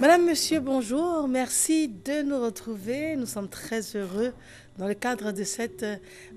Madame, monsieur, bonjour. Merci de nous retrouver. Nous sommes très heureux dans le cadre de cette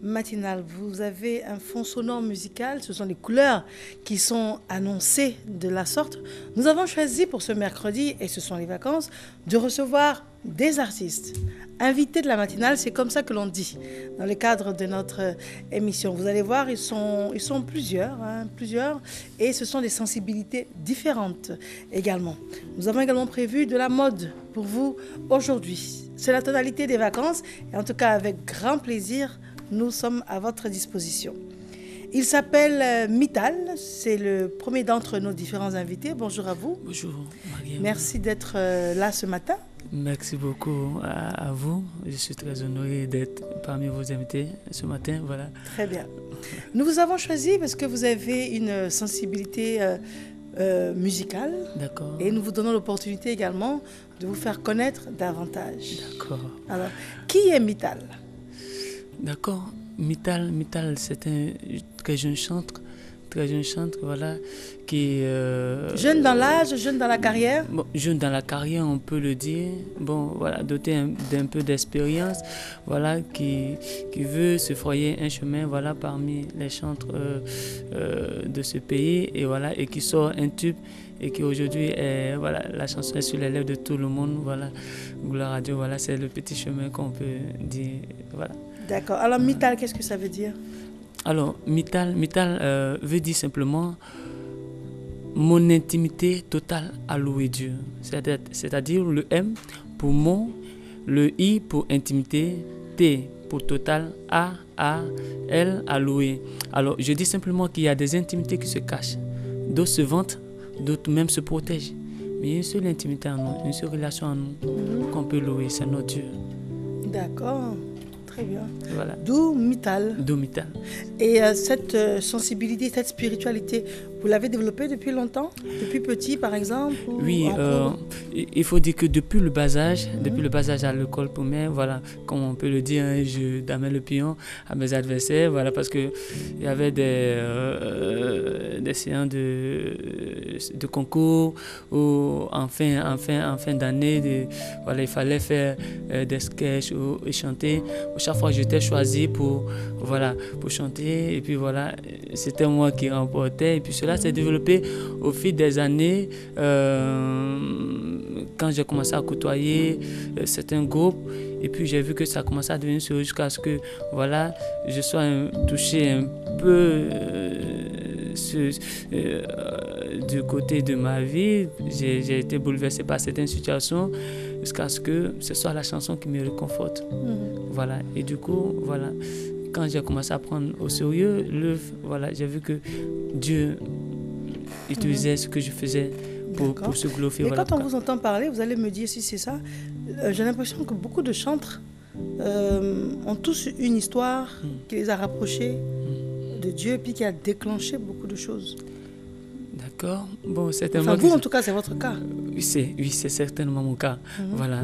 matinale. Vous avez un fond sonore musical. Ce sont les couleurs qui sont annoncées de la sorte. Nous avons choisi pour ce mercredi, et ce sont les vacances, de recevoir des artistes. Invités de la matinale, c'est comme ça que l'on dit dans le cadre de notre émission. Vous allez voir, ils sont plusieurs, plusieurs, et ce sont des sensibilités différentes également. Nous avons également prévu de la mode pour vous aujourd'hui. C'est la tonalité des vacances, et en tout cas avec grand plaisir, nous sommes à votre disposition. Il s'appelle Mittal, c'est le premier d'entre nos différents invités. Bonjour à vous. Bonjour, Mariam. Merci d'être là ce matin. Merci beaucoup à vous. Je suis très honoré d'être parmi vos invités ce matin. Voilà. Très bien. Nous vous avons choisi parce que vous avez une sensibilité musicale. D'accord. Et nous vous donnons l'opportunité également de vous faire connaître davantage. D'accord. Alors, qui est Mittal? D'accord. Mittal, c'est un très jeune chanteur, voilà, qui jeune dans l'âge, jeune dans la carrière. Bon, jeune dans la carrière, on peut le dire. Bon, voilà, doté d'un peu d'expérience, voilà, qui veut se frayer un chemin, voilà, parmi les chanteurs de ce pays, et voilà, et qui sort un tube. Et qui aujourd'hui, voilà, la chanson est sur les lèvres de tout le monde, voilà, gloire à Dieu, voilà, c'est le petit chemin qu'on peut dire, voilà. D'accord. Alors, Mittal, qu'est-ce que ça veut dire? Alors, Mittal veut dire simplement mon intimité totale à louer Dieu. C'est-à-dire le M pour mon, le I pour intimité, T pour total, A, L à louer. Alors, je dis simplement qu'il y a des intimités qui se cachent. D'autres se vantent, d'autres même se protègent. Mais il y a une seule intimité en nous, une seule relation en nous qu'on peut louer, c'est notre Dieu. D'accord. Très bien. Voilà. D'où Mittal. Et cette sensibilité, cette spiritualité, vous l'avez développée depuis longtemps? Depuis petit, par exemple? Oui, il faut dire que depuis le bas âge, à l'école primaire, voilà, comme on peut le dire, hein, je damais le pion à mes adversaires, voilà, parce que il y avait des séances de concours ou en fin d'année, voilà, il fallait faire des sketchs et chanter. Chaque fois, j'étais choisi pour chanter, et puis voilà, c'était moi qui remportais, et puis cela s'est développé au fil des années, quand j'ai commencé à côtoyer certains groupes, et puis j'ai vu que ça commençait à devenir sérieux jusqu'à ce que, voilà, je sois touché un peu du côté de ma vie. J'ai été bouleversé par certaines situations jusqu'à ce que ce soit la chanson qui me réconforte. Voilà. Et du coup, voilà, quand j'ai commencé à prendre au sérieux voilà, j'ai vu que Dieu utilisait ce que je faisais pour se glorifier. Mais voilà, quand on vous entend parler, vous allez me dire si c'est ça, j'ai l'impression que beaucoup de chantres ont tous une histoire qui les a rapprochés de Dieu, puis qui a déclenché beaucoup de choses. D'accord. Bon, certainement. Enfin, vous, en tout cas, c'est votre cas. Oui, c'est certainement mon cas. Voilà.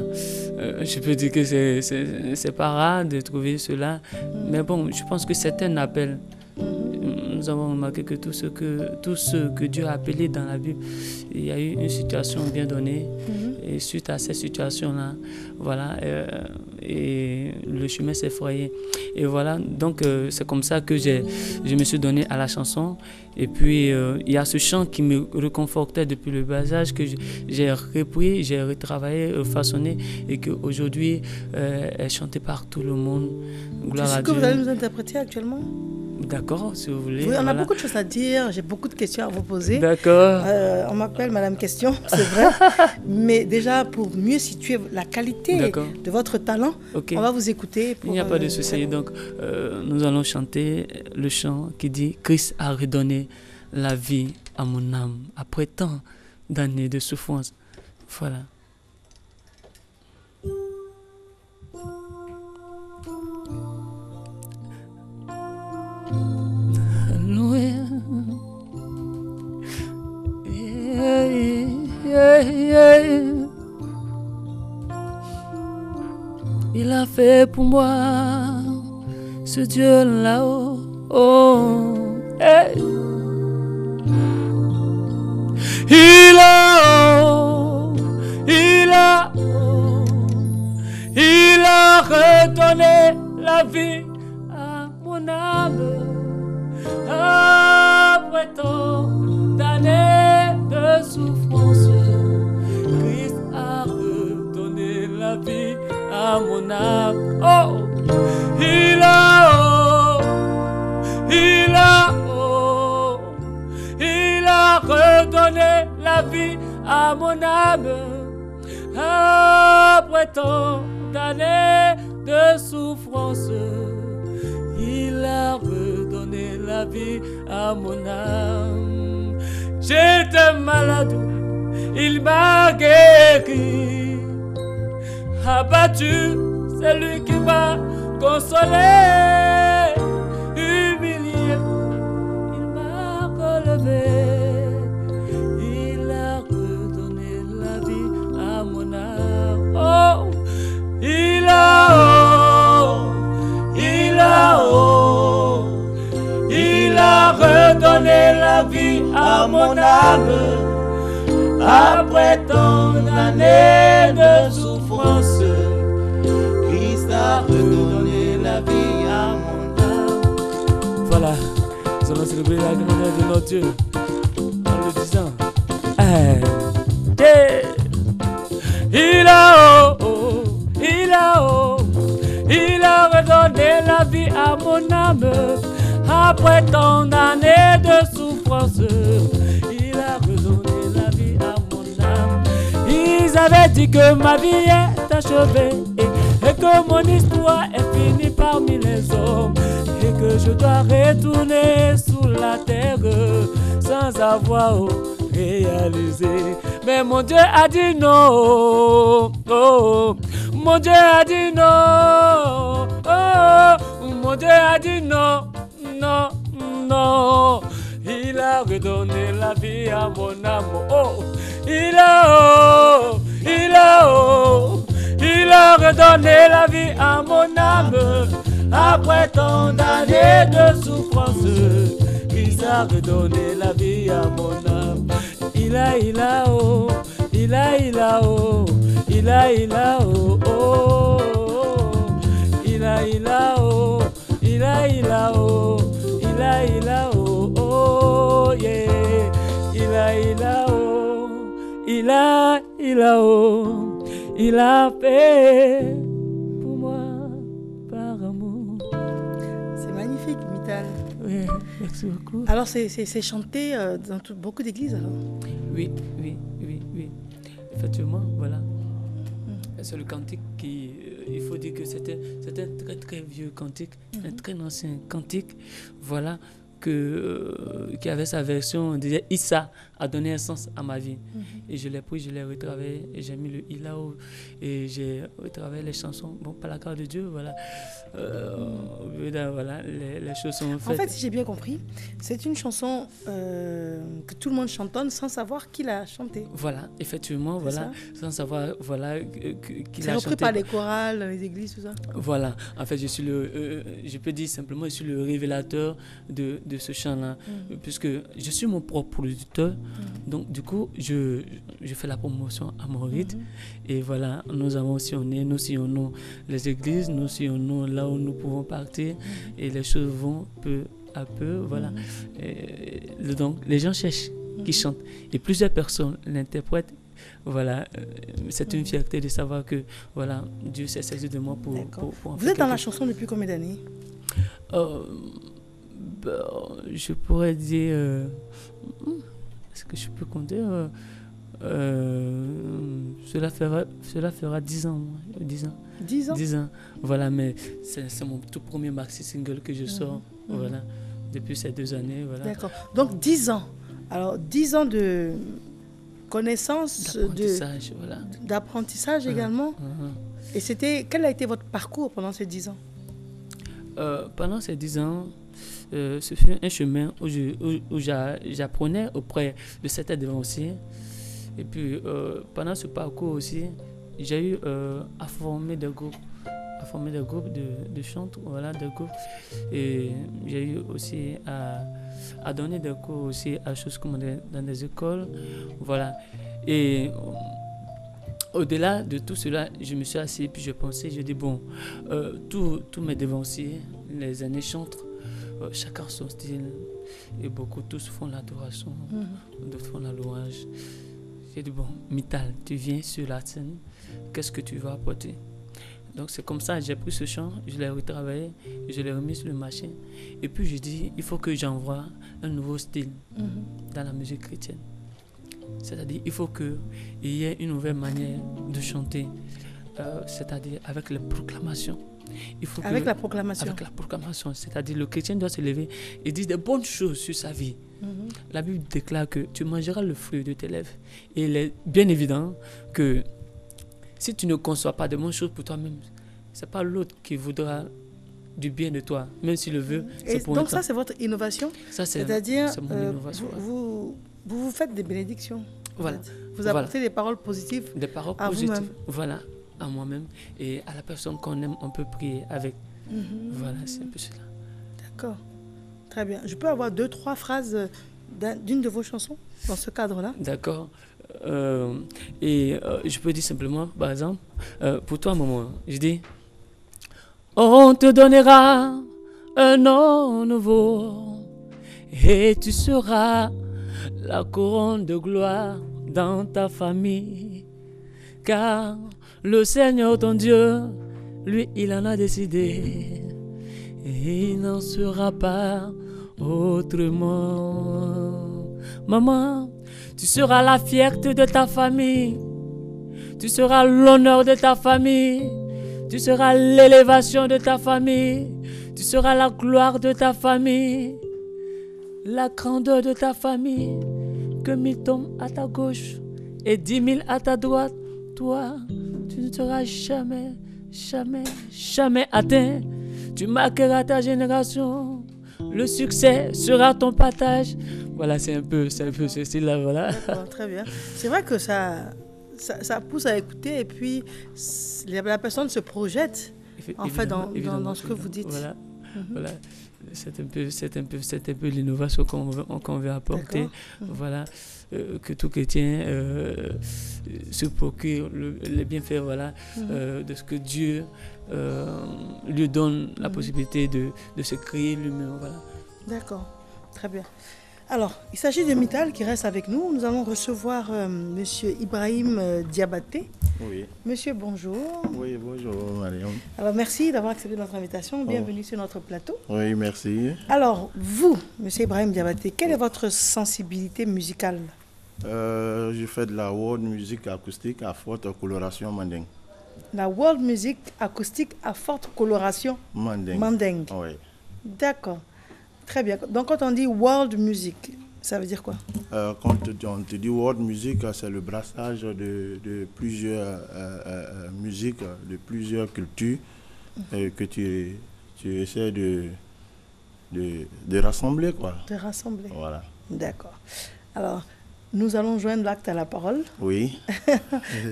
Je peux dire que c'est pas rare de trouver cela. Mais bon, je pense que c'est un appel. Nous avons remarqué que tout ce que Dieu a appelé dans la Bible, il y a eu une situation bien donnée. Et suite à cette situation-là, voilà, et le chemin s'est frayé. Et voilà, donc c'est comme ça que je me suis donné à la chanson. Et puis, il y a ce chant qui me réconfortait depuis le bas âge, que j'ai repris, j'ai retravaillé, façonné, et qu'aujourd'hui est chanté par tout le monde. Gloire à Dieu. C'est ce que vous allez nous interpréter actuellement? D'accord, si vous voulez. Oui, on a beaucoup de choses à dire, j'ai beaucoup de questions à vous poser. D'accord. On m'appelle Madame Question, c'est vrai. Mais déjà, pour mieux situer la qualité de votre talent, on va vous écouter. Il n'y a pas de souci. Donc, nous allons chanter le chant qui dit « Christ a redonné la vie à mon âme après tant d'années de souffrance. » Voilà. Il a fait pour moi ce Dieu là-haut. Oh, hey. Il a vie à mon âme. Après tant d'années de souffrance, Christ a redonné la vie à mon âme. Oh, il a redonné la vie à mon âme. Après tant d'années de souffrance, il a redonné la vie à mon âme. J'étais malade, il m'a guéri. Abattu, c'est lui qui m'a consolé. Humilié, il m'a relevé. Il a redonné la vie à mon âme. Oh, il a redonné la vie à mon âme. Après tant d'années de souffrance, Christ a redonné la vie à mon âme. Voilà, nous allons célébrer la grandeur de notre Dieu en le disant. Il a redonné la vie à mon âme. Après tant d'années de souffrance, il a redonné la vie à mon âme. Ils avaient dit que ma vie est achevée et que mon histoire est finie parmi les hommes et que je dois retourner sous la terre sans avoir réalisé. Mais mon Dieu a dit non. Oh, mon Dieu a dit non. Oh, mon Dieu a dit non. Non, non, il a redonné la vie à mon âme. Oh, il a redonné la vie à mon âme. Après tant d'années de souffrance, il a redonné la vie à mon âme. Il a oh, il a oh, il a oh, oh, il a oh, il a oh, il a oh, oh, yeah. Il a oh, il a oh, il a fait pour moi par amour. C'est magnifique, Mittal. Oui, merci beaucoup. Alors c'est chanté dans beaucoup d'églises alors? Oui. Effectivement, voilà. C'est le cantique qui, il faut dire que c'était un très très vieux cantique, un très ancien cantique, voilà, qui avait sa version, on disait Issa a donné un sens à ma vie. Et je l'ai pris, je l'ai retravaillé, et j'ai mis le Ilao, et j'ai retravaillé les chansons, bon, par la grâce de Dieu, voilà. Voilà, les choses sont faites. En fait, si j'ai bien compris, c'est une chanson que tout le monde chantonne sans savoir qui l'a chantée. Voilà, effectivement, voilà, sans savoir, voilà, qui l'a chanté. C'est repris par les chorales, les églises, tout ça. Voilà, en fait, je peux dire simplement, je suis le révélateur de ce chant-là, puisque je suis mon propre producteur. Donc, du coup, je fais la promotion à mon rythme. Et voilà, nous sillonnons les églises, nous sillonnons là où nous pouvons partir. Et les choses vont peu à peu, voilà. Donc, les gens cherchent qui chantent. Et plusieurs personnes l'interprètent. Voilà, c'est une fierté de savoir que, voilà, Dieu s'est saisi de moi pour en Vous êtes dans la chanson depuis combien d'années? Je pourrais dire, est-ce que je peux compter, cela fera 10 ans. 10 ans. 10 ans? 10 ans, voilà, mais c'est mon tout premier maxi single que je sors, voilà, depuis ces 2 années, voilà. D'accord, donc 10 ans. Alors 10 ans de connaissance, d'apprentissage également. Et quel a été votre parcours pendant ces 10 ans? Pendant ces 10 ans, ce fut un chemin où j'apprenais auprès de certains dévanciers. Et puis, pendant ce parcours aussi, j'ai eu à former des groupes de chant, voilà, des groupes. Et j'ai eu aussi à donner des cours aussi à choses comme dans des écoles, voilà. Et au-delà de tout cela, je me suis assis et puis je pensais, je dis bon, tous mes devanciers, les années chantent, chacun son style, et beaucoup, tous font l'adoration, d'autres font la louange. J'ai dit bon, Mittal, tu viens sur la scène, qu'est-ce que tu vas apporter? Donc c'est comme ça, j'ai pris ce chant, je l'ai retravaillé, je l'ai remis sur le marché. Et puis je dis, il faut que j'envoie un nouveau style dans la musique chrétienne. C'est-à-dire, il faut qu'il y ait une nouvelle manière de chanter, c'est-à-dire avec les proclamations. Avec la proclamation. Avec la proclamation, c'est-à-dire le chrétien doit se lever et dire des bonnes choses sur sa vie. La Bible déclare que tu mangeras le fruit de tes lèvres. Et il est bien évident que si tu ne conçois pas de bonnes choses pour toi-même, ce n'est pas l'autre qui voudra du bien de toi, même s'il le veut. Et donc ça, c'est votre innovation? C'est-à-dire, mon innovation, vous faites des bénédictions. Voilà. Vous apportez des paroles positives. Des paroles positives. Voilà, à moi-même et à la personne qu'on aime, on peut prier avec. Voilà, c'est un peu cela. D'accord. Très bien. Je peux avoir 2-3 phrases d'une de vos chansons dans ce cadre-là? D'accord. Je peux dire simplement, par exemple, pour toi, maman, je dis, on te donnera un nom nouveau et tu seras la couronne de gloire dans ta famille. Car le Seigneur ton Dieu, lui, il en a décidé et il n'en sera pas autrement. Maman, tu seras la fierté de ta famille. Tu seras l'honneur de ta famille. Tu seras l'élévation de ta famille. Tu seras la gloire de ta famille. La grandeur de ta famille. Que 1000 tombent à ta gauche et 10 000 à ta droite. Toi, tu ne seras jamais, jamais, jamais atteint. Tu marqueras ta génération. Le succès sera ton partage. Voilà, c'est un peu ce style-là, voilà. D'accord, très bien. C'est vrai que ça pousse à écouter et puis la personne se projette en fait dans ce que vous dites. Voilà, voilà. C'est un peu l'innovation qu'on veut apporter. Voilà, que tout chrétien se procure les bienfaits, voilà, de ce que Dieu lui donne la possibilité de se créer lui-même. Voilà. D'accord, très bien. Alors, il s'agit de Mittal qui reste avec nous. Nous allons recevoir Monsieur Ibrahim Diabaté. Oui. Monsieur, bonjour. Oui, bonjour, Mariam. Alors, merci d'avoir accepté notre invitation. Bienvenue sur notre plateau. Oui, merci. Alors, vous, Monsieur Ibrahim Diabaté, quelle est votre sensibilité musicale? Je fais de la world music acoustique à forte coloration mandingue. La world music acoustique à forte coloration mandingue. Oui. D'accord. Très bien. Donc, quand on dit world music, ça veut dire quoi? Quand on te dit world music, c'est le brassage de plusieurs musiques, de plusieurs cultures que tu essaies de rassembler, quoi. De rassembler. Voilà. D'accord. Alors, nous allons joindre l'acte à la parole. Oui.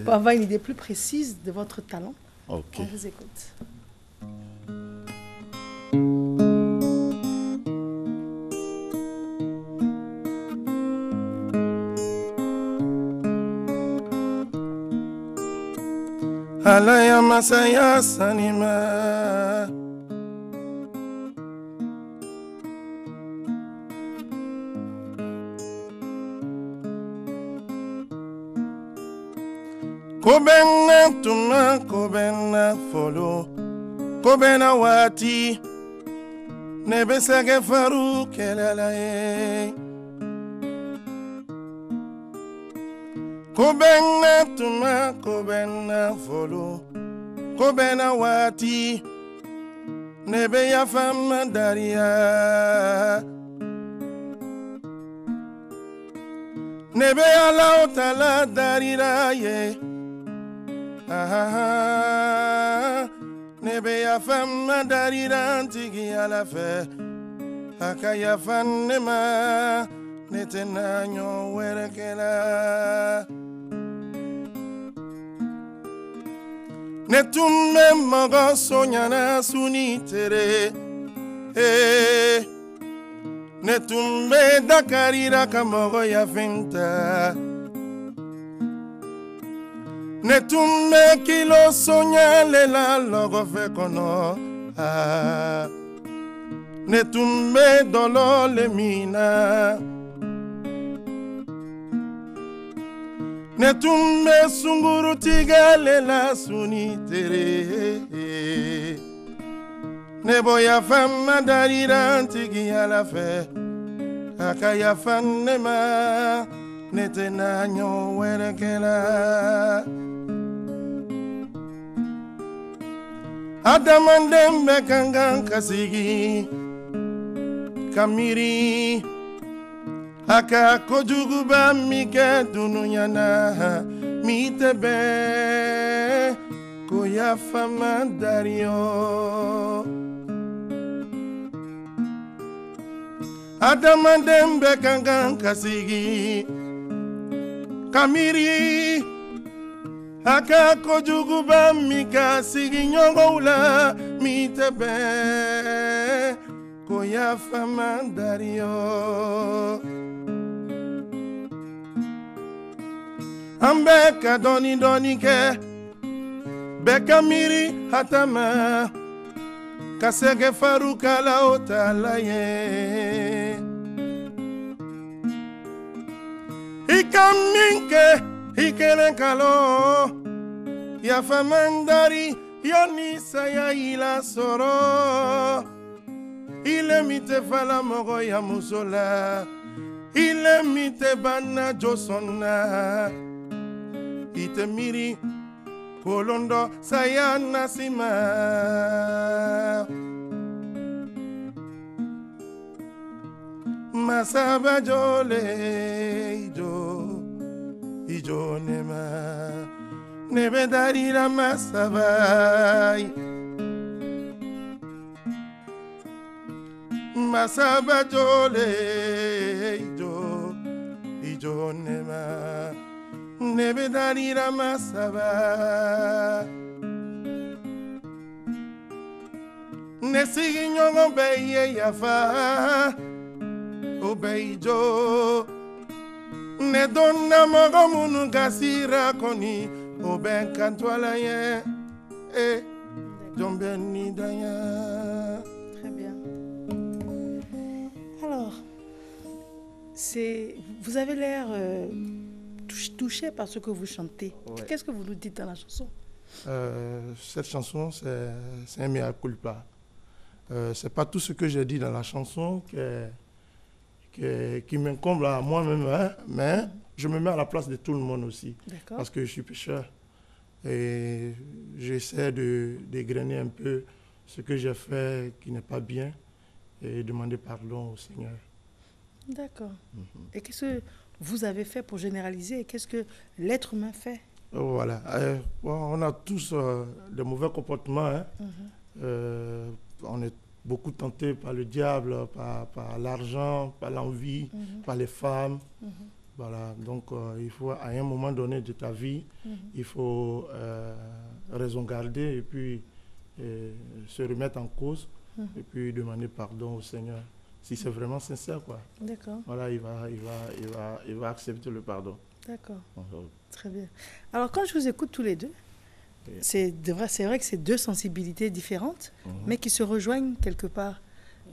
Pour avoir une idée plus précise de votre talent. Ok. On vous écoute. Alaya masaya sanima Kobena tuma kobena folo Kobena wati Nebesage faru kelalaye Kobena tuma kobena folo Kobena wati Nebe ya fama daria Nebe ya laotala darira ye Nebe ya fama darira antigi ya la fe Akaya fanema Netena nyo werekela Netume maga sonyana sunitere Netume dakarira kamogo ya finta Netumbe kilo sonyale la logo fe kono ah. Netumbe dolo le mina Netumbe sunguru tigale la suni tere Neboya fama darira tigi ala fe Akaya fanema Netena nyo werekela Adamandembe kangan kasigi Kamiri Aka kojuguba mike dununyana Mitebe Koya fama dario Adamandembe kangan kasigi Kamiri Aka kojuguba mika sigi nyongoula mitebe Koya fama dario Ambeka doni doni ke Beka miri hatama Kasege faruka la otalaye Ikaminke Ikelen kalo Ya famandari Yoni saya ila soro Ile mite fala mogo ya musola Ile mite bana josona Ite miri Kolondo saya nasima Masaba jole ijo Ijo nema Nebe darira masabai Masaba jole Ijo Ijo nema Nebe darira masaba Nesigi nyongo beye yafa Obeijo Ne donna mogo munu gasira koni Oben kantwala ye Jombe ni daya. Très bien. Alors, vous avez l'air touché par ce que vous chantez. Ouais. Qu'est-ce que vous nous dites dans la chanson? Cette chanson, c'est un mea culpa. C'est pas tout ce que j'ai dit dans la chanson qui m'incombe à moi-même, hein, mais je me mets à la place de tout le monde aussi. Parce que je suis pécheur. Et j'essaie de dégrainer un peu ce que j'ai fait qui n'est pas bien et demander pardon au Seigneur. D'accord. Et qu'est-ce que vous avez fait pour généraliser? Qu'est-ce que l'être humain fait? Voilà. On a tous de mauvais comportements. Hein. On est beaucoup tenté par le diable, par l'argent, par l'envie, par les femmes. Voilà. Donc, il faut, à un moment donné de ta vie, il faut raison garder et puis se remettre en cause et puis demander pardon au Seigneur. Si c'est vraiment sincère, quoi. D'accord. Voilà, il va accepter le pardon. D'accord. Très bien. Alors, quand je vous écoute tous les deux, c'est vrai que c'est deux sensibilités différentes, mais qui se rejoignent quelque part.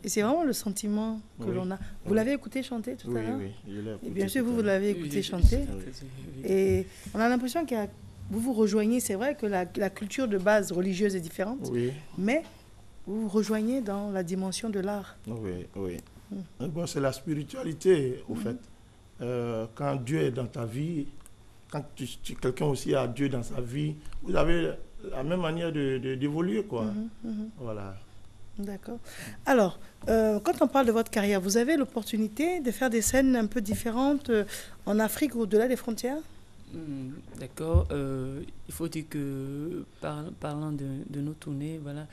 Et c'est vraiment le sentiment que l'on a. Vous l'avez écouté chanter tout à l'heure? Oui, je l'ai écouté. Et bien sûr, vous l'avez écouté chanter. Et on a l'impression que vous vous rejoignez. C'est vrai que la culture de base religieuse est différente, mais vous vous rejoignez dans la dimension de l'art. Oui. Bon, c'est la spiritualité, au fait. Quand Dieu est dans ta vie, quand quelqu'un aussi a Dieu dans sa vie, vous avez la même manière d'évoluer, quoi. Voilà. D'accord. Alors, quand on parle de votre carrière, vous avez l'opportunité de faire des scènes un peu différentes en Afrique ou au-delà des frontières? D'accord. Il faut dire que, parlant de nos tournées, voilà,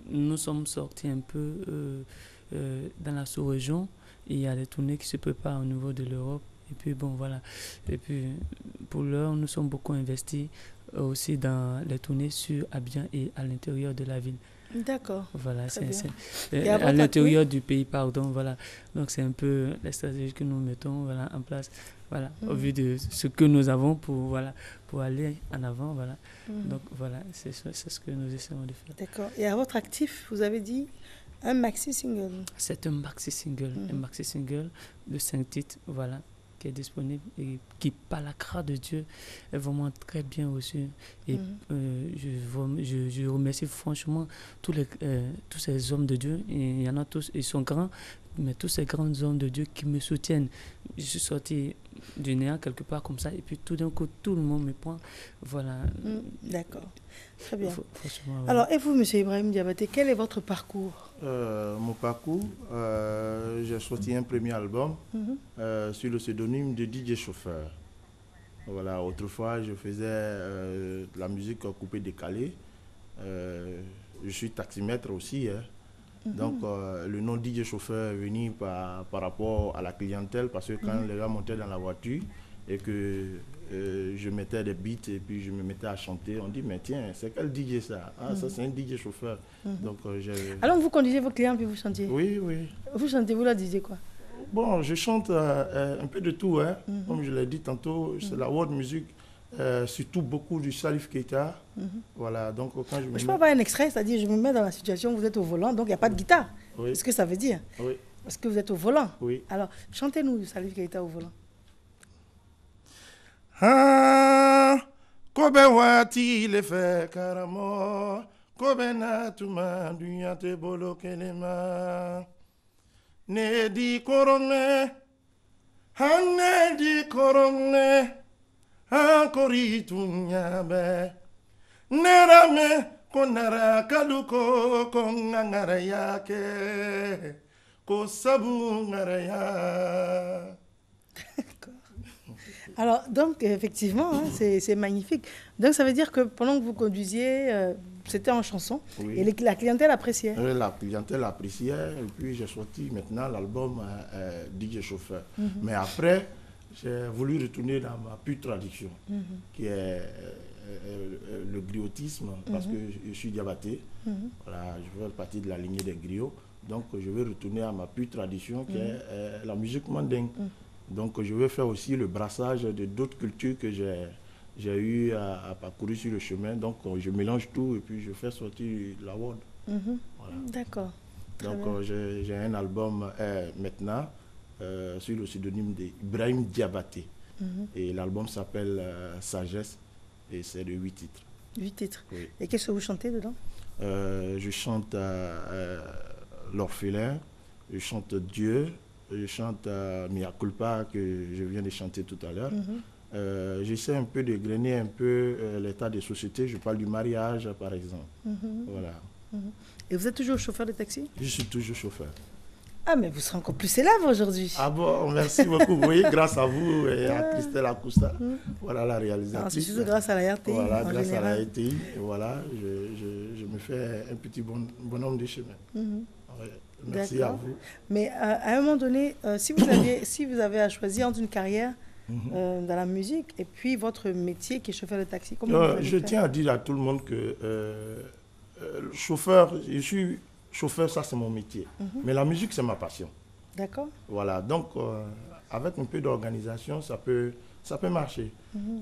nous sommes sortis un peu dans la sous-région. Il y a des tournées qui se préparent au niveau de l'Europe. Et puis, bon, voilà. Et puis, pour l'heure, nous sommes beaucoup investis aussi dans les tournées sur Abidjan et à l'intérieur de la ville. D'accord. Voilà, Très bien. à l'intérieur du pays, pardon, voilà. Donc c'est un peu les stratégies que nous mettons, voilà, en place, voilà, au vu de ce que nous avons pour, voilà, pour aller en avant, voilà. Donc voilà, c'est ce que nous essayons de faire. D'accord. Et à votre actif, vous avez dit un maxi-single. C'est un maxi-single de 5 titres, voilà, qui est disponible et qui, par la grâce de Dieu, est vraiment très bien reçu. Et je remercie franchement tous ces hommes de Dieu. Et il y en a tous, ils sont grands, mais tous ces grands hommes de Dieu qui me soutiennent. Je suis sorti du néant quelque part comme ça, et puis tout d'un coup, tout le monde me prend. Voilà. D'accord. Très bien. Voilà. Alors, et vous, M. Ibrahim Diabaté, quel est votre parcours? Mon parcours, j'ai sorti un premier album sur le pseudonyme de DJ Chauffeur. Voilà, autrefois, je faisais la musique coupée décalée. Je suis taximètre aussi. Donc, le nom DJ Chauffeur est venu par rapport à la clientèle, parce que quand les gens montaient dans la voiture et que je mettais des beats et puis je me mettais à chanter, on dit, mais tiens, c'est quel DJ ça? Ah, ça c'est un DJ Chauffeur. Donc, alors, vous conduisez vos clients puis vous chantiez? Oui, oui. Vous chantez, vous leur disiez quoi? Bon, je chante un peu de tout, hein. Comme je l'ai dit tantôt, c'est la world music, surtout beaucoup du Salif Keita. Voilà, donc quand je peux avoir un extrait, c'est-à-dire je me mets dans la situation où vous êtes au volant, donc il n'y a pas de guitare. Oui. C'est ce que ça veut dire. Oui. Parce que vous êtes au volant. Oui. Alors, chantez-nous du Salif Keita au volant. Ah, kobe wati le fe karamo, kobe na tuma dunya te bolo kelema. Ne di korone, hanne di korone, ankori tunyabe. Nerame konara kaluko kongangara yake, ko sabu ngaraya. Alors, donc, effectivement, hein, c'est magnifique. Donc, ça veut dire que pendant que vous conduisiez, c'était en chanson, oui. Et la clientèle appréciait. La clientèle appréciait, et puis j'ai sorti maintenant l'album DJ Chauffeur. Mais après, j'ai voulu retourner dans ma pure tradition, qui est le griotisme, parce que je suis diabaté. Voilà, je fais partie de la lignée des griots. Donc, je vais retourner à ma pure tradition, qui est la musique mandingue. Donc, je vais faire aussi le brassage de d'autres cultures que j'ai eu à parcourir sur le chemin. Donc, je mélange tout et puis je fais sortir la world. Voilà. D'accord. Donc, j'ai un album maintenant sur le pseudonyme d'Ibrahim Diabaté. Et l'album s'appelle Sagesse et c'est de 8 titres. 8 titres. Oui. Et qu'est-ce que vous chantez dedans? Je chante L'Orphelin, je chante Dieu. Je chante Mia Culpa que je viens de chanter tout à l'heure. J'essaie un peu de grainer un peu l'état des sociétés. Je parle du mariage, par exemple. Voilà. Et vous êtes toujours chauffeur de taxi? Je suis toujours chauffeur. Ah, mais vous serez encore plus célèbre aujourd'hui. Ah bon, merci beaucoup. Vous voyez, grâce à vous et à Christelle Acousta, voilà la réalisatrice. C'est surtout grâce à la RTI. Voilà, grâce général. à la RTI. Et voilà, je me fais un petit bonhomme de chemin. Ouais. Merci à vous. Mais à un moment donné, si vous avez à choisir entre une carrière dans la musique et puis votre métier qui est chauffeur de taxi, comment je tiens à dire à tout le monde que chauffeur, je suis chauffeur, ça c'est mon métier. Mais la musique, c'est ma passion. D'accord. Voilà, donc avec un peu d'organisation, ça peut marcher.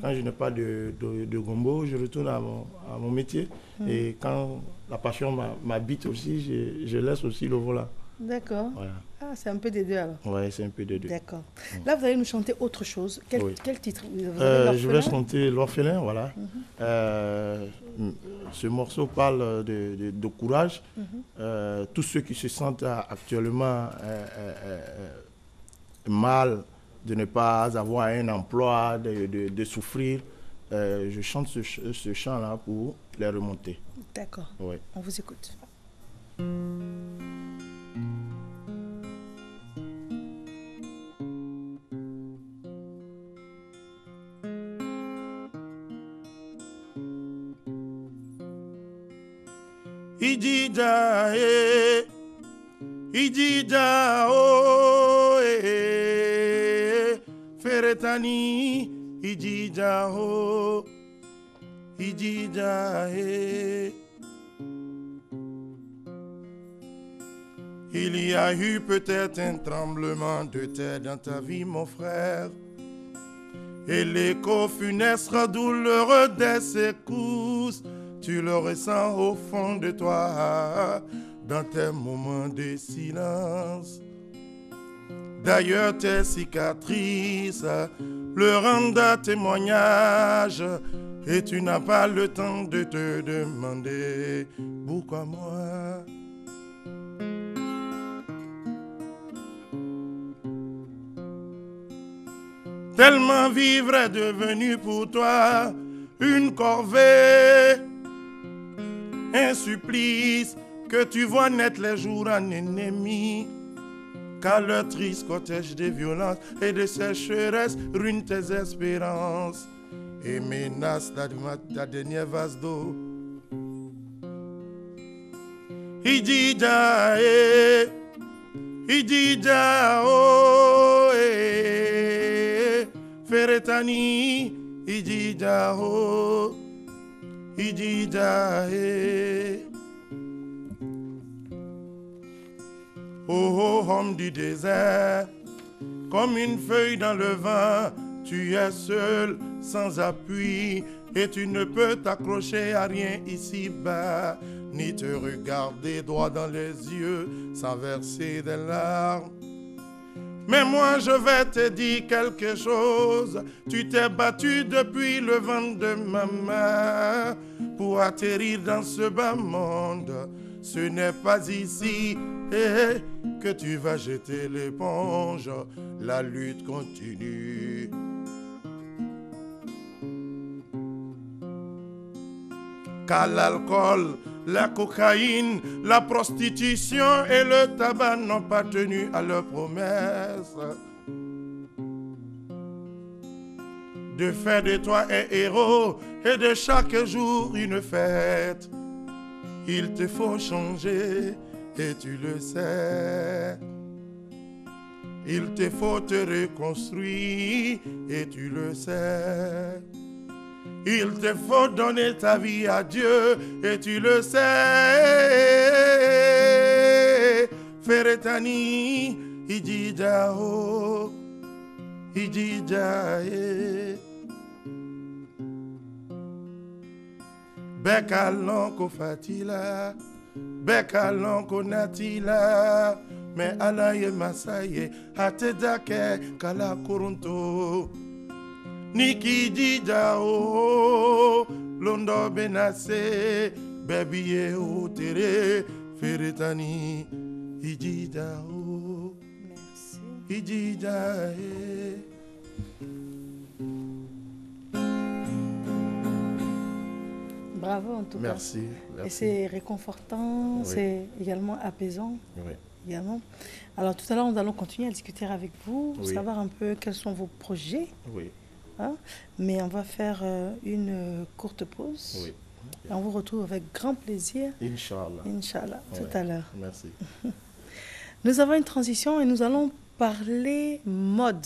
Quand je n'ai pas de gombo, je retourne à mon métier. Et quand la passion m'habite aussi, je laisse aussi le volant. D'accord. Voilà. Ah, c'est un peu des deux alors. Oui, c'est un peu des deux. D'accord. Là, vous allez nous chanter autre chose. Quel titre vous avez je vais chanter L'Orphelin, voilà. Ce morceau parle de courage. Tous ceux qui se sentent actuellement mal de ne pas avoir un emploi, de souffrir, je chante ce chant-là pour les remonter. D'accord. Oui. On vous écoute. Idida oh Feretani Idida oh Idida Il y a eu peut-être un tremblement de terre dans ta vie, mon frère. Et l'écho funeste douloureux des secousses, tu le ressens au fond de toi, dans tes moments de silence. D'ailleurs, tes cicatrices le rendent témoignage, et tu n'as pas le temps de te demander pourquoi moi. Tellement vivre est devenu pour toi une corvée, un supplice que tu vois naître les jours en ennemi. Car le triste cortège des violences et de sécheresse ruine tes espérances et menace ta dernière vase d'eau. Idija, Idija, oh, Feretani, Idija, oh, Idija, Oh, homme du désert, comme une feuille dans le vent, tu es seul, sans appui, et tu ne peux t'accrocher à rien ici-bas, ni te regarder droit dans les yeux, sans verser des larmes. Mais moi je vais te dire quelque chose, tu t'es battu depuis le ventre de maman, pour atterrir dans ce bas monde. Ce n'est pas ici que tu vas jeter l'éponge, la lutte continue. Car l'alcool, la cocaïne, la prostitution et le tabac n'ont pas tenu à leurs promesses de faire de toi un héros et de chaque jour une fête. Il te faut changer et tu le sais. Il te faut te reconstruire et tu le sais. Il te faut donner ta vie à Dieu et tu le sais. Feretani, Idija, oh, Idija, Bekalon ko fatila, bekalon ko natila, me alaye masaye, atedake kala kurunto. Niki dija o, londo benase, bebiye o tere, feretani, idija o, idija Bravo en tout cas. Merci. Et c'est réconfortant, oui. C'est également apaisant. Oui. Également. Alors tout à l'heure, nous allons continuer à discuter avec vous, oui. Savoir un peu quels sont vos projets. Oui. Hein? Mais on va faire une courte pause. Oui. Et on vous retrouve avec grand plaisir. Inch'Allah. Inch'Allah, Oui. tout à l'heure. Merci. Nous avons une transition et nous allons parler mode.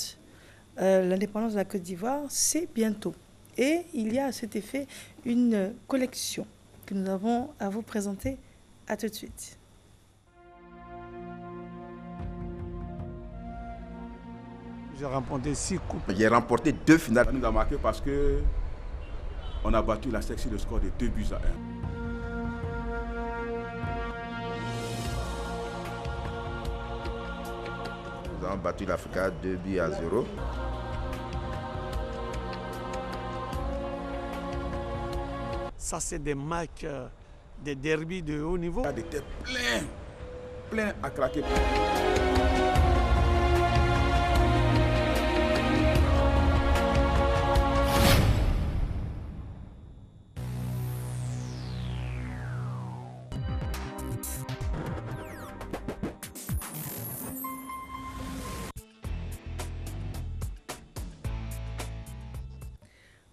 L'indépendance de la Côte d'Ivoire, c'est bientôt. Et il y a à cet effet une collection que nous avons à vous présenter. À tout de suite. J'ai remporté 6 coupes. J'ai remporté 2 finales. Ça nous a marqué parce qu'on a battu la SEC sur le score de 2-1. Nous avons battu l'Africa 2-0. Ça, c'est des matchs, des derbies de haut niveau. Il était plein à craquer.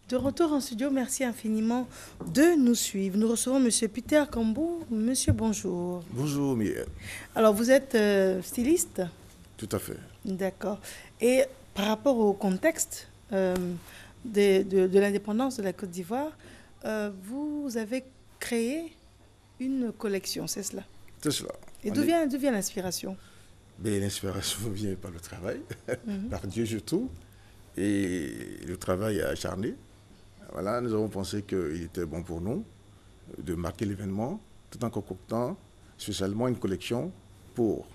De retour en studio, merci infiniment de nous suivre. Nous recevons M. Peter Kambou. Monsieur, bonjour. Bonjour, Mireille. Alors, vous êtes styliste? Tout à fait. D'accord. Et par rapport au contexte de l'indépendance de la Côte d'Ivoire, vous avez créé une collection, c'est cela? C'est cela. Et d'où vient l'inspiration? L'inspiration vient par le travail, par Dieu surtout, et le travail acharné. Voilà, nous avons pensé qu'il était bon pour nous de marquer l'événement tout en concoctant spécialement une collection pour.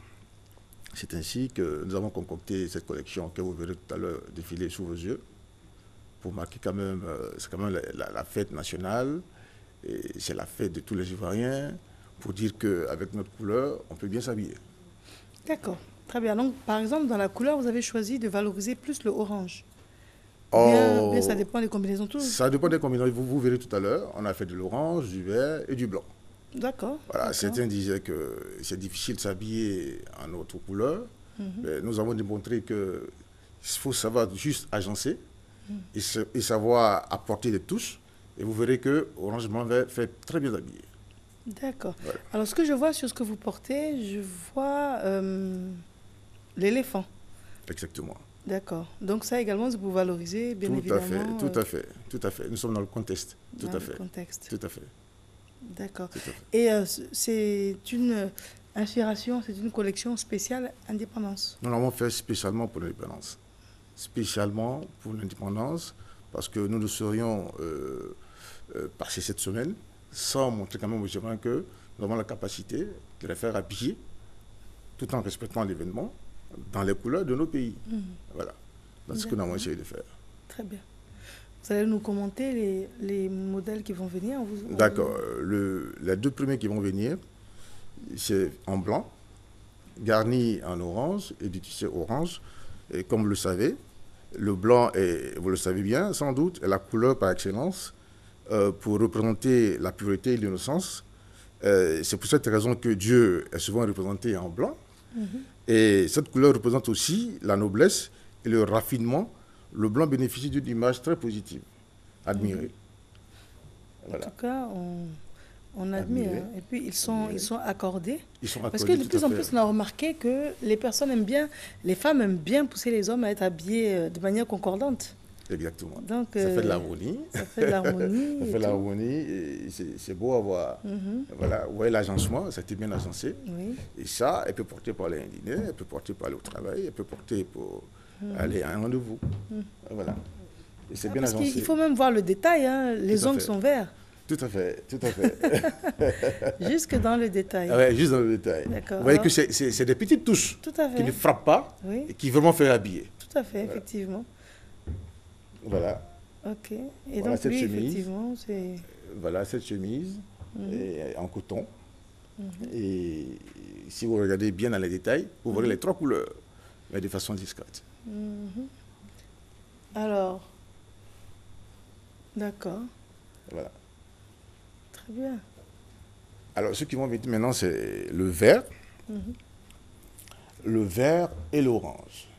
C'est ainsi que nous avons concocté cette collection que vous verrez tout à l'heure défiler sous vos yeux pour marquer quand même, c'est quand même la fête nationale, et c'est la fête de tous les Ivoiriens, pour dire qu'avec notre couleur, on peut bien s'habiller. D'accord, très bien. Donc, par exemple, dans la couleur, vous avez choisi de valoriser plus le orange. Bien, ça dépend des combinaisons. Ça dépend des combinaisons. Vous verrez tout à l'heure, on a fait de l'orange, du vert et du blanc. D'accord. Voilà, certains disaient que c'est difficile de s'habiller en autre couleur. Mais nous avons démontré qu'il faut savoir juste agencer et savoir apporter des touches. Et vous verrez que orange blanc vert fait très bien habillé. D'accord. Voilà. Alors, ce que je vois sur ce que vous portez, je vois l'éléphant. Exactement. D'accord. Donc ça également, vous valorisez, bien évidemment. Tout à fait. Nous sommes dans le contexte. Tout à fait. Tout à fait. D'accord. Et c'est une inspiration, c'est une collection spéciale indépendance. Nous l'avons fait spécialement pour l'indépendance. Spécialement pour l'indépendance, parce que nous ne serions passer cette semaine sans montrer quand même aux Ivoiriens que nous avons la capacité de les faire habiller tout en respectant l'événement dans les couleurs de nos pays. Voilà. C'est ce que nous avons essayé de faire. Très bien. Vous allez nous commenter les modèles qui vont venir? D'accord. Les deux premiers qui vont venir, c'est en blanc, garni en orange et du tissé orange. Et comme vous le savez, le blanc, vous le savez bien, sans doute, est la couleur par excellence pour représenter la pureté et l'innocence. C'est pour cette raison que Dieu est souvent représenté en blanc. Et cette couleur représente aussi la noblesse et le raffinement. Le blanc bénéficie d'une image très positive, admirée. Voilà. En tout cas, on admire. Hein. Et puis, ils sont accordés. Ils sont accordés. Parce que de plus en plus, on a remarqué que les personnes aiment bien, les femmes aiment bien pousser les hommes à être habillés de manière concordante. Exactement. Donc, ça fait de l'harmonie. Ça fait de l'harmonie. Ça fait de l'harmonie. C'est beau à voir. Voilà. Vous voyez l'agencement, ça a été bien agencé. Oui. Et ça, elle peut porter pour aller à un dîner, elle peut porter pour aller au travail, elle peut porter pour aller à un rendez-vous. Voilà. Et c'est bien agencé. Il faut même voir le détail. Hein. Les ongles sont verts. Tout à fait, tout à fait. Jusque dans le détail. Oui, juste dans le détail. Vous voyez que c'est des petites touches qui ne frappent pas et qui vraiment font habiller. Tout à fait, effectivement. Voilà. Ok. Et voilà donc, cette chemise. effectivement, c'est... Voilà cette chemise en coton. Et si vous regardez bien dans les détails, vous verrez les trois couleurs, mais de façon discrète. Alors, d'accord. Voilà. Très bien. Alors, ceux qui vont venir maintenant, c'est le vert. Le vert et l'orange.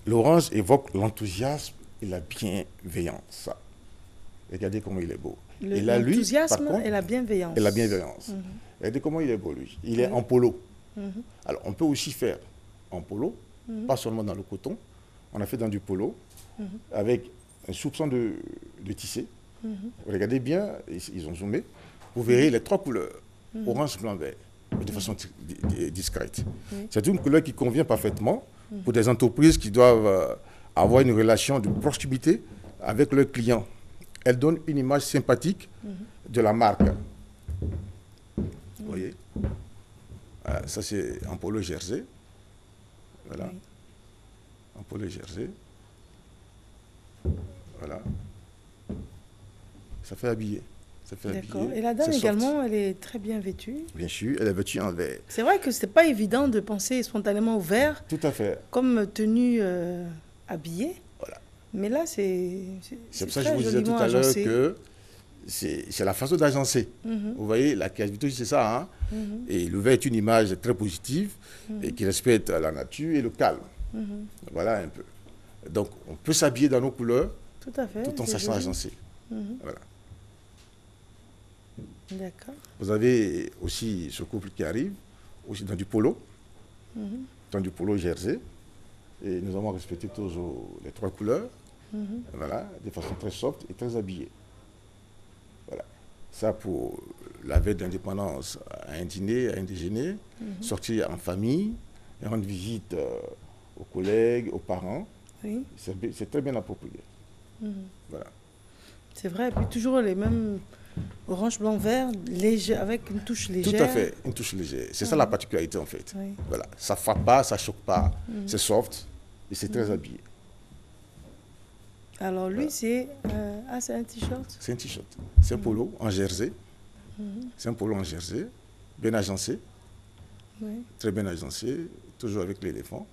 L'orange évoque l'enthousiasme et la bienveillance. Regardez comment il est beau. L'enthousiasme et la bienveillance. Et la bienveillance. Regardez comment il est beau, lui. Il est en polo. Alors, on peut aussi faire en polo, pas seulement dans le coton. On a fait dans du polo, avec un soupçon de tissé. Regardez bien, ils ont zoomé. Vous verrez les trois couleurs, orange, blanc, vert, de façon discrète. C'est une couleur qui convient parfaitement pour des entreprises qui doivent avoir une relation de proximité avec leurs clients. Elle donne une image sympathique de la marque. Vous voyez? Voilà, ça, c'est en polo jersey. Voilà. En polo jersey. Voilà. Ça fait habiller. D'accord. Et la dame également, elle est très bien vêtue. Bien sûr, elle est vêtue en vert. C'est vrai que ce n'est pas évident de penser spontanément au vert. Tout à fait. Comme tenue habillée. Voilà. Mais là, c'est pour ça que je vous disais tout à l'heure que c'est la façon d'agencer. Vous voyez, la créativité, c'est ça. Hein? Et le vert est une image très positive et qui respecte la nature et le calme. Voilà un peu. Donc, on peut s'habiller dans nos couleurs tout à fait, tout en sachant agencer. Voilà. D'accord. Vous avez aussi ce couple qui arrive, aussi dans du polo, dans du polo jersey. Et nous avons respecté toujours les trois couleurs, voilà, de façon très soft et très habillée. Voilà. Ça pour la veille de l'indépendance à un dîner, à un déjeuner, sortir en famille, et rendre visite aux collègues, aux parents. Oui. C'est très bien approprié. Voilà. C'est vrai, et puis toujours les mêmes orange, blanc, vert, léger, avec une touche légère. Tout à fait, une touche légère. C'est ça la particularité en fait. Oui. Voilà. Ça ne frappe pas, ça ne choque pas. C'est soft et c'est très habillé. Alors lui, c'est un t-shirt. C'est un t-shirt. C'est un polo en jersey. C'est un polo en jersey, bien agencé. Oui. Très bien agencé, toujours avec l'éléphant.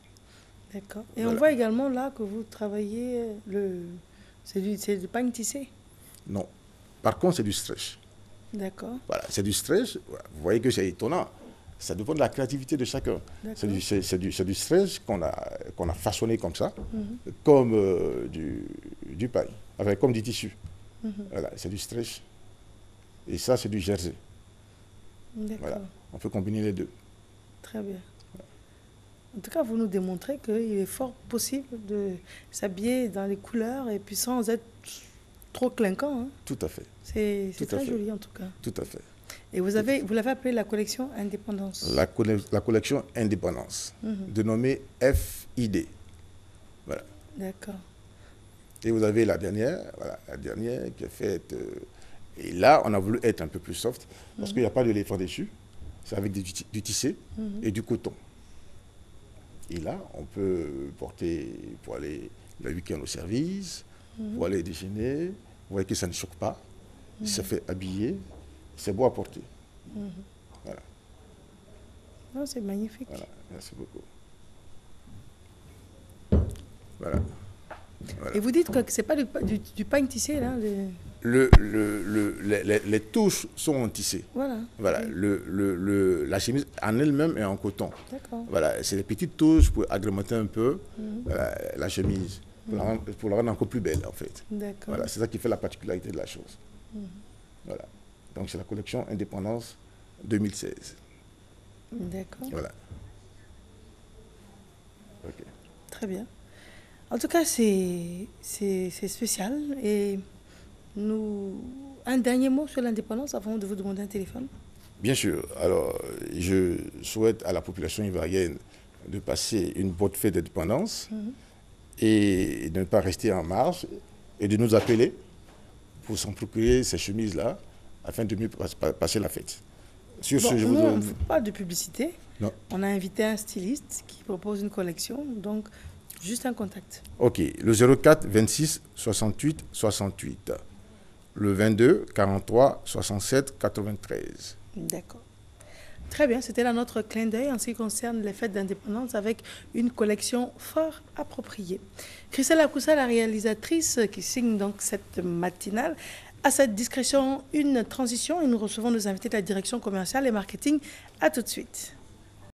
D'accord. Et Voilà. on voit également là que vous travaillez c'est du pagne tissé. Non. Par contre, c'est du stretch. D'accord. Voilà, c'est du stretch. Voilà. Vous voyez que c'est étonnant. Ça dépend de la créativité de chacun. C'est du stretch qu'on a façonné comme ça, comme du paille, enfin, comme du tissu. Voilà, c'est du stretch. Et ça, c'est du jersey. D'accord. Voilà. On peut combiner les deux. Très bien. En tout cas, vous nous démontrez qu'il est fort possible de s'habiller dans les couleurs et puis sans être trop clinquant. Hein. Tout à fait. C'est Tout à très fait. joli en tout cas. Tout à fait. Et vous l'avez appelé la collection Indépendance. La collection Indépendance, dénommée FID. Voilà. D'accord. Et vous avez la dernière qui est faite. Et là, on a voulu être un peu plus soft parce qu'il n'y a pas de l'éléphant dessus. C'est avec du tissé et du coton. Et là, on peut porter pour aller le week-end au service, pour aller déjeuner. Vous voyez que ça ne choque pas. Ça fait habiller. C'est beau à porter. Voilà. Non, c'est magnifique. Voilà. Merci beaucoup. Voilà. Voilà. Et vous dites que ce n'est pas du pagne tissé, là Les touches sont en tissé. Voilà. Voilà. La chemise en elle-même est en coton. D'accord. Voilà. C'est des petites touches pour agrémenter un peu la chemise, pour la rendre encore plus belle en fait. D'accord. Voilà. C'est ça qui fait la particularité de la chose. Voilà. Donc c'est la collection Indépendance 2016. D'accord. Voilà. Ok. Très bien. En tout cas, c'est spécial. Et un dernier mot sur l'indépendance avant de vous demander un téléphone. Bien sûr. Alors, je souhaite à la population ivoirienne de passer une bonne fête d'indépendance et de ne pas rester en marge et de nous appeler pour s'en procurer ces chemises-là afin de mieux passer la fête. Sur ce, je vous on ne fait pas de publicité. Non. On a invité un styliste qui propose une collection. Donc, juste un contact. Ok, le 04 26 68 68, le 22 43 67 93. D'accord. Très bien, c'était là notre clin d'œil en ce qui concerne les fêtes d'indépendance avec une collection fort appropriée. Christelle Akoussa, la réalisatrice qui signe donc cette matinale, à cette discrétion une transition et nous recevons nos invités de la direction commerciale et marketing. À tout de suite.